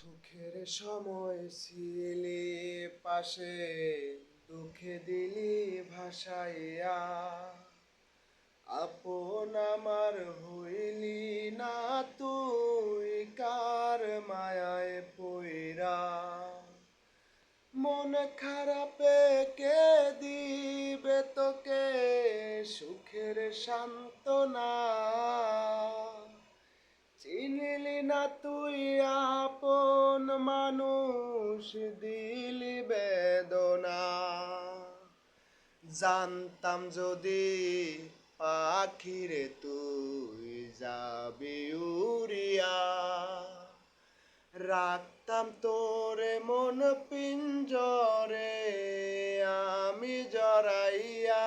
সুখের সময় ছিলি পাশে, দুঃখে দিলি ভাসাইয়া। আপন আমার হইলি না তুই, কার মায়ায় পইরা। মন খারাপে কে দিবে তোকে সুখের সান্ত্বনা। চিনিলি না তুই আপন মানুষ, দিলি বেদনা। জানতাম যদি পাখিরে তুই যাবি উড়িয়া, রাখতাম তোরে মন পিঞ্জরে আমি জড়াইয়া।